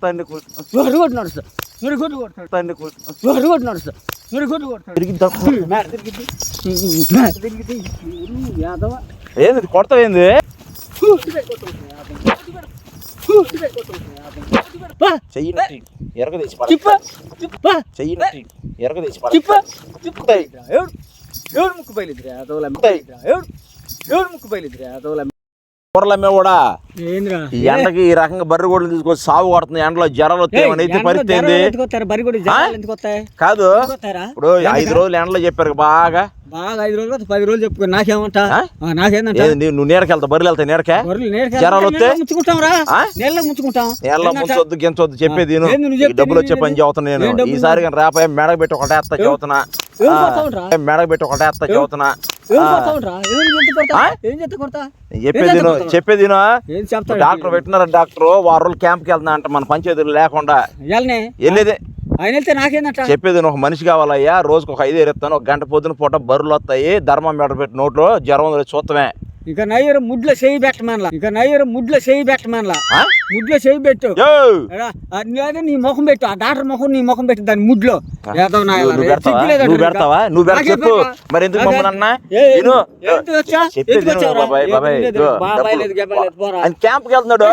ఏంది కొడతావేంది? చెయ్యి ఎరగదీసి చెయ్యి ఎరగదీసి ఎవడు ముక్కు బయలుద్రా ఎవడు ముక్కు బయలుద్రా కూరలమ్మే కూడా ఈ ఎండకి ఈ రకంగా బర్రె గోడలు తీసుకొచ్చి సాగు కొడుతుంది. ఎండలో జ్వరాలు వస్తాయి పరిస్థితి కాదు. ఇప్పుడు 5 రోజులు ఎండలో చెప్పారు బాగా 5 రోజులు 10 రోజులు చెప్పుకో. నాకేమంటా నువ్వు నీడకి వెళ్తావు, బర్రెలు వెళ్తాయి నీడకే జ్వరాలు వస్తే నీళ్ళ ముంచుకుంటాం. నీళ్ళ ముంచొద్దు గించొద్దు చెప్పేది డబ్బులు వచ్చే పని చదువుతున్నా నేను. ఈసారి కానీ రాపాయ మెడకు పెట్టి ఒకటే ఎత్తా చదువుతున్నా, మెడకు పెట్టి ఒకటే ఎత్తా చదువుతున్నా. చెప్పేది డాక్టర్ పెట్టినారా? డాక్టర్ 6 రోజులు క్యాంప్కి వెళ్తున్నా అంట మన పంచాయతీలు లేకుండా వెళ్ళేదే. చెప్పేది ఒక మనిషి కావాలయ్యా, రోజుకు ఒక 5 ఎత్తాను, ఒక గంట పొద్దున పూట బర్రెలు వస్తాయి, ధర్మమీటర్ పెట్టి నోట్లో జ్వరం చూస్తామే. ఇక నయ్యరు ముడ్ల చేయి పెట్టమనలా, ముడ్ల చేయి పెట్టు, నీ ముఖం పెట్టు, ఆ డాక్టర్ ముఖం నీ ముఖం పెట్టు దాని ముడ్లో. నువ్వు పెడతావా? చెప్పు మరి ఎందుకు మమ్మల్ని క్యాంప్కి వెళ్తున్నాడు.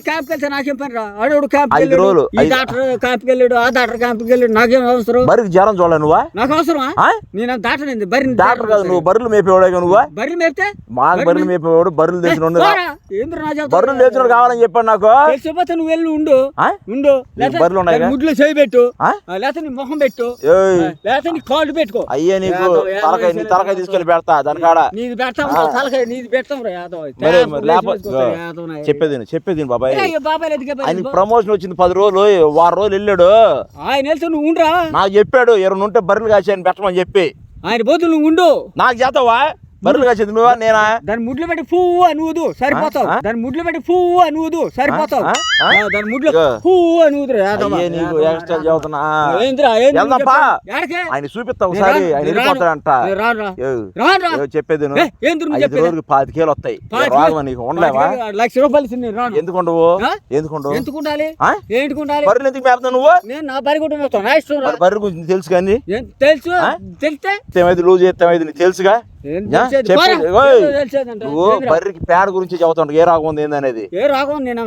క్యాంప్కి వెళ్తే నాకేం పని రా? అడు క్యాంప్కి రోజులు ఈ డాక్టర్ క్యాంప్కి వెళ్ళాడు, ఆ డాక్టర్ క్యాంప్కి వెళ్ళాడు, నాకేం అవసరం? బరికి జ్వరం చూడాలి నువ్వా? నాకు అవసరమా? నేను డాక్టర్ బర్రె డాక్టర్ కాదు, నువ్వు బర్రెలు మేపేవాడే నువ్వు. బర్రెలు మేపితే బర్రెలు మేపేవాడు, బర్రెలు తెచ్చినోడు బర్రెలు తెచ్చినోడు కావాలని చెప్పాను నాకు. తెలిసిపోతే నువ్వు వెళ్ళి ఉండు బర్రెలు ఉన్నాయి, ముడ్లో చేయి పెట్టు, లేకపోతే నీ ముఖం పెట్టు, లేకపోతే నీ కాళ్ళు పెట్టుకో. అయ్యే నీకు తలకాయ తీసుకెళ్ళి పెడతా దాని కాడ. నీది పెడతాం తలకాయ, నీది పెడతాం. చెప్పేది బాబాయ్ ఆయన ప్రమోషన్ వచ్చింది 10 రోజులు 6 రోజులు వెళ్ళాడు. ఆయన వెళ్తే నువ్వు ఉండరా? నాకు చెప్పాడు 20 ఉంటే బర్రెలు కాసి ఆయన పెట్టమని చెప్పి. ఆయన పోతు నువ్వు ఉండు. నాకు చేస్తావా? బర్రెలు కాసేది నువ్వా నేనా? దాని ముడ్లు పెట్టి పువ్వు అనువుదు సరిపోతావు. దాని ముడ్లు పెట్టి పువ్వు అనువుదు సరిపోతావు. దాని ముడ్లు పువ్వు అనువుదు. ఆయన చూపిస్తా ఒకసారి, ఆయన వెళ్ళిపోతాడంట. చెప్పేది 5 రోజులకి 5 కిలోలు వస్తాయి. నీకు ఉండలేవా? 1,00,000 రూపాయలు ఎందుకు ఉండవు? ఎందుకు ఉండాలి? బర్రెలు ఎందుకు మేపుతావు నువ్వు? నేను నా బర్రె కూడా మేపుతాను. బర్రె గురించి తెలుసు కానీ తెలిస్తే లూజ్ చేస్తే నీకు తెలుసుగా. నువ్వు బర్రెకి పేడ గురించి చదువుతాడు, ఏ రాగం ఉంది ఏందనేది. ఏ రాగం? నేను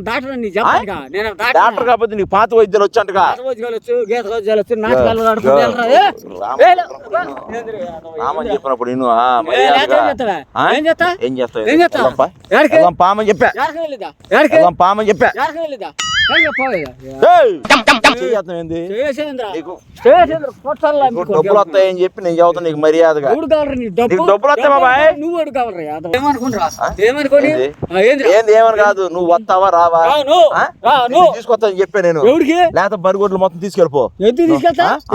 డాక్టర్ కాకపోతే నీకు పాత వైద్యాలు వచ్చంటగా. రామని చెప్పినప్పుడు నేను ఏం చేస్తావు? పామని చెప్పా డబ్బులు వస్తాయని చెప్పి నేను చదువుతా నీకు మర్యాదగా. డబ్బులు వస్తాయి బాబాయ్. ఏమని కాదు, నువ్వు వస్తావా రావా తీసుకొస్తాను చెప్పా నేను. లేకపోతే బరిగొడ్లు మొత్తం తీసుకెళ్ళిపో.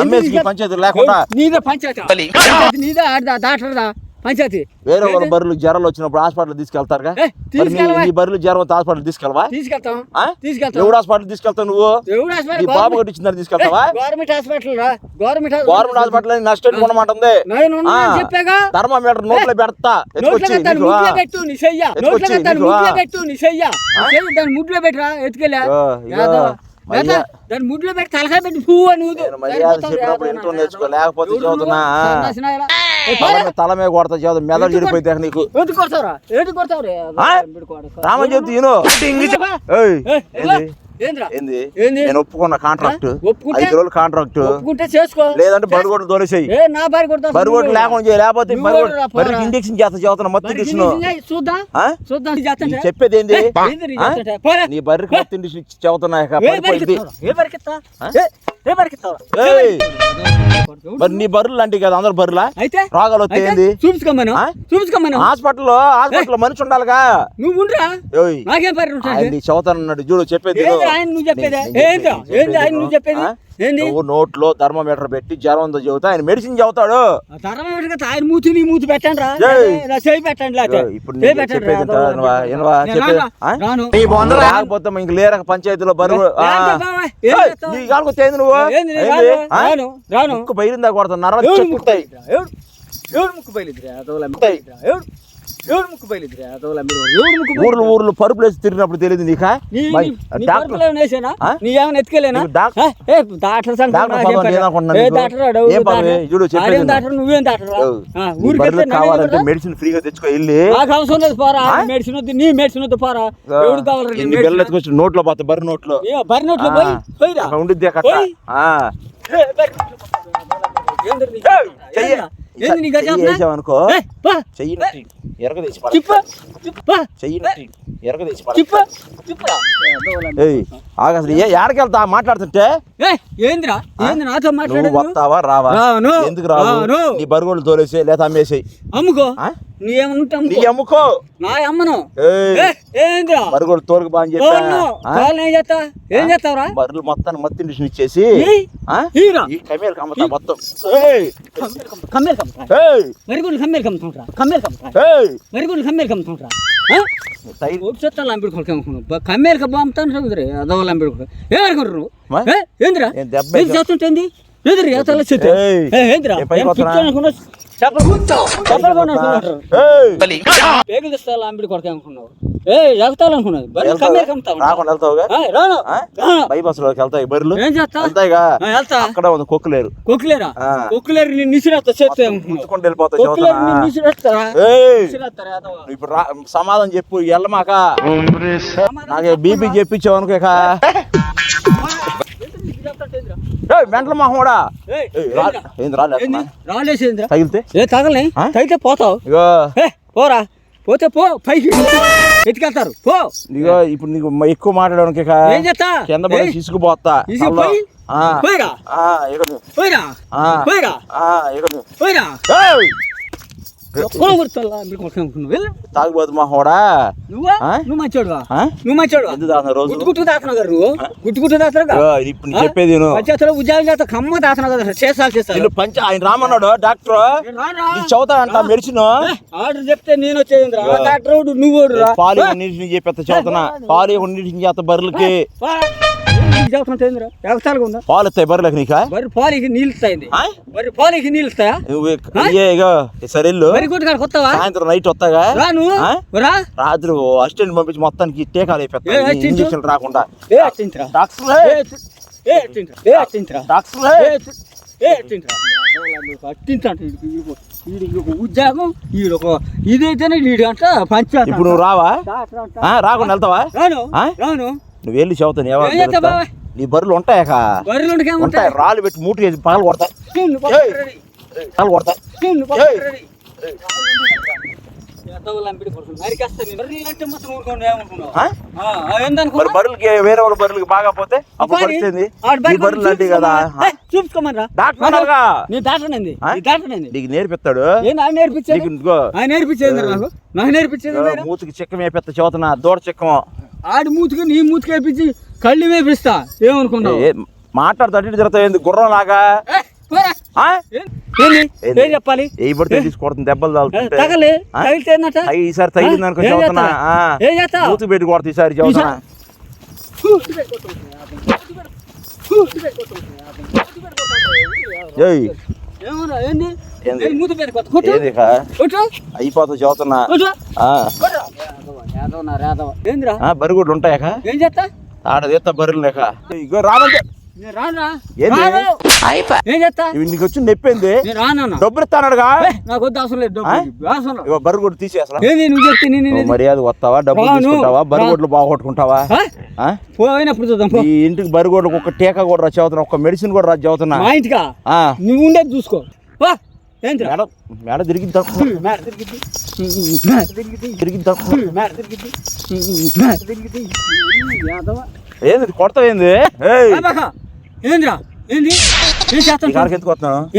అమ్మేసి పంచాయతీ లేకుండా పంచాయతీ వేరే వాళ్ళ బర్రెలు జ్వరాలు వచ్చినప్పుడు హాస్పిటల్ తీసుకెళ్తారుగా. నీ బర్రెలు జ్వరం హాస్పిటల్ తీసుకెళ్ళవా? ఎవడు హాస్పిటల్ తీసుకెళ్తావు? నువ్వు బాబు కట్టించిన తీసుకెళ్తావా? గవర్నమెంట్ హాస్పిటల్ నష్టం కొనమాటుంది. ధర్మమీటర్ నోట్లో పెడతా ముడ్లో పెట్టరా ఎత్తుకెళ్ళా. దాని ముడ్లో పెట్టి తలకాయ పెట్టి పువ్వు అని నేర్చుకో. లేకపోతే చదువుతున్నా తల మీద కొడతా చదువు మెదడు చెడిపోతే నీకు. రామని నేను ఒప్పుకున్న కాంట్రాక్ట్ 5 రోజులు కాంట్రాక్ట్ లేదంటే బరిగొడ్లు తోలేసేయి. బరిగొడ్లు లేకుండా లేకపోతే బర్రెకి ఇంజక్షన్ చేస్తా చదువుతున్నా మొత్తం ఇంజక్షన్. చెప్పేది ఏంది? నీ బర్రెకి మొత్తం ఇంజక్షన్ చదువుతున్నా. మరి నీ బర్రెలు అంటే కదా అందరు బర్రెలా? రోగాలు వస్తాయి హాస్పిటల్లో మనిషి ఉండాలిగా. నువ్వు చదువుతానన్నాడు చూడు. చెప్పేది నువ్వు నోట్లో థర్మోమీటర్ పెట్టి జ్వరం ఉందో చెబుతా. ఆయన మెడిసిన్ చదువుతాడు. ఆయన మూతి నీ మూతి పెట్టండి ఇప్పుడు లేకపోతే ఇంక లేరక పంచాయతీలో బరువు నువ్వు బయలుదా కొడతా నర్ర చెప్పుతాయి. ఎవడు ముక్కు బయలుదేరా ఎవడు ముక్కు ఊర్లు ఊర్లు పరుపులు వేసి తిరిగినప్పుడు తెలియదు నీకా డాక్టర్ వేసానా నీ ఏమైనా ఎత్తుకెళ్ళానా డాక్టర్ నువ్వేం డాక్టర్ ఊరికి కావాలంటే మెడిసిన్ ఫ్రీగా తెచ్చుకో వెళ్ళి నాకు అవసరం లేదు పోరా మెడిసిన్ వద్దు నీ మెడిసిన్ వద్దు పోరా ఎవడు కావాలి నోట్లో పోతా బరి నోట్లో పోయిరా ఉండిద్ది అనుకో చెయ్యి ఎరగదీసి అసలు ఎక్కడికెళ్తా మాట్లాడుతుంటే ఏంద్రా నాతో నువ్వు వస్తావా రావా ఎందుకు రావు నీ బరుగోళ్ళు తోలేసి లేదా అమ్మేసేయి అమ్ముకో నీ అమ్ముకో నా అమ్మను ఏంద్రా బరుగోళ్ళు తోలుకు బాగా ఏం చేస్తావురా బర్రెలు మొత్తాన్ని మొత్తం ఇండిషన్ ఇచ్చేసి కమేలు కమ్ముతా మొత్తం మరిగొడ్లు కమ్మేలు కమ్ముతుంటా మరిగొడ్లు కమ్మేలు కమ్ముతుంటా కమ్మేలు కమ్ముతాను చదువుతురే అదోళ్ళు అంబేడుకో ఏమనుకుంటారు నువ్వు ఏంద్రా చేస్తుంటేంది ఎదురు ఏంద్రా పేగులు ఇస్తాను అంబిడి కొడక అనుకున్నావు ఎగతాలనుకున్నది బర్రెలు ఏం చేస్తా అక్కడ కొక్కులేరు కొక్కులేరు నేను నిసిరేస్తా చేస్తే ఇప్పుడు సమాధానం చెప్పు ఎల్లమాక నాకు బీపీ చెప్పించావు అనుకోక మెంటల మొహమోడా రాలేసేంద్రా తగిలితే తగలే తగిలితే పోతావు పోరా పోతే పో పైకి ఎత్తుకెళ్తారు పో ఇగో ఇప్పుడు నీకు ఎక్కువ మాట్లాడడానికి ఏం చేస్తా కింద పడి తీసుకుపోతా పోయిరా పోయిరా పోయిరా పోయిరా తాగుబోతు మొహమోడా నువ్వు మంచోడు నువ్వు మంచోడు రోజు గుట్టు దాతున్నావు కదా నువ్వు గుట్టు దాతున్నావు ఇప్పుడు చెప్పేది ఉద్యోగం చేస్తా కమ్మ దాతున్నావు కదా చేస్తాను పంచ ఆయన రామన్నాడు డాక్టర్ చదువుతాడంట మెడిసిన్ ఆర్డర్ చెప్తే నేను వచ్చేది డాక్టర్ నువ్వు పాలు నీటిని చెప్పేస్తా చదువుతున్నా పాలు నీటిని చేస్తా బర్రెలకి పాలు ఇస్తాయి బర్రెలకు నీకా బర్రె పాలకి నీళ్ళు ఇస్తాయింది బర్రె పాలకి నీళ్ళు ఇస్తాయా సరే కొత్తవా సాయంత్రం నైట్ వస్తాగా రా రాత్రి అసిస్టెంట్ పంపించి మొత్తానికి టీకాలు అయిపోతాయి ఇంజక్షన్ రాకుండా ఉద్యోగం ఇదైతేనే వీడు అంట పంచ ఇప్పుడు నువ్వు రావా రాకుండా వెళ్తావా రాను నువ్వు వెళ్ళి చదువుతాను నీ బర్రెలు ఉంటాయా ఉంటాయి రాళ్ళు పెట్టి మూట వేసి పగలు కొడతాయి బర్రెలకి వేరే వాళ్ళ బర్రెలకి బాగా పోతే అప్పుడు పరిస్థితి బర్రెలు అంటే కదా చూసుకోమరా నీకు నేర్పిస్తాడు నేర్పించేది మూతికి చిక్క మేపెత్త చదువుతున్నా దూడ చిక్కము ఆడి మూతికి నీ మూతికి వేపించి కళ్ళు మేపిస్తా ఏమనుకున్నావు మాట్లాడుతూ తిరుగుతావు గుర్రం లాగా ఏం చెప్పాలి తీసుకోవడం దెబ్బలు తగలే ఈసారి తగిలింది అనుకో చదువుతున్నా మూతి పెట్టి కొడతా ఈసారి చదువుతున్నా అయిపోతా చదువుతున్నా బరిగొడ్లు ఉంటాయా ఏం చేస్తా ఆడ తీస్తా బర్రెలు లేక ఇగో రావంటే నీకు వచ్చి నెప్పింది డబ్బులు ఇస్తానడుగా నాకు వద్దు అవసరం లేదు బర్రెగొడ్డు తీసేస్తా నువ్వు చెప్తే మర్యాద వస్తావా డబ్బులు తీసుకుంటావా బర్రెగొడ్లు బాగొట్టుకుంటావా పోయినప్పుడు చూద్దాం ఈ ఇంటికి బర్రెగొడ్లకు ఒక టీకా కూడా రా చదువుతున్నా ఒక మెడిసిన్ కూడా రా చదువుతున్నా మా ఇంటికా నువ్వు ఉండేది చూసుకో మేడ తిరిగి ఏంది కొడతావు ఏంది ఏంద్రా ఏంది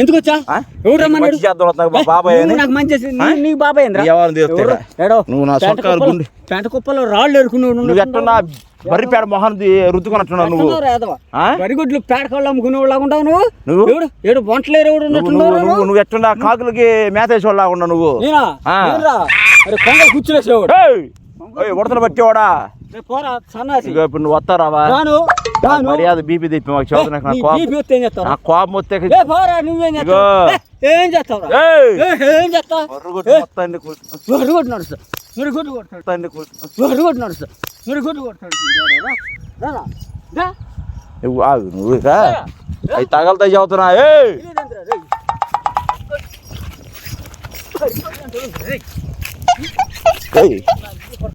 ఎందుకు వచ్చా ఎవరు రమ్మన్నాడు బాబాయ్ నాకు మంచి నీకు బాబాయ్ నువ్వు నా సొక్కాలు గుండె పెంట కుప్పలో రాళ్ళు ఎరుకున్నావు నువ్వు ఎట్టున్నా బర్రిపేడ మొహం రుద్దుకున్నట్టున్నావు నువ్వు బరిగొడ్లు పేడ కాళ్ళు అమ్ముకునే వాళ్ళగా ఉంటావు నువ్వు ఏడు వంటలేరు నువ్వు ఎట్టున్నా కాకులకి మేతేసి వాళ్ళగా ఉన్నావు నువ్వు కొంగలు కూర్చునేసేవాడు ఉడతలు పట్టేవాడా పోరా సన్నాసి ఇప్పుడు నువ్వు వస్తారావా మర్యాద బీపీ తెప్పి మాకు చదువు నాకు నా కోపం వస్తే నువ్వేం ఇగో. ఏం చేస్తావు ఏయ్! ఏం చేస్తావు ఒర్రగొట్టు మొత్తాన్ని కొట్టు నడుస్తా మీరు కొట్టు కొడతాడు కొట్టు నడుస్తా మీరు కొట్టు కొడతాడు నువ్వు ఆగు నువ్వు ఇక అవి తగలుతాయి చదువుతున్నా ఏయ్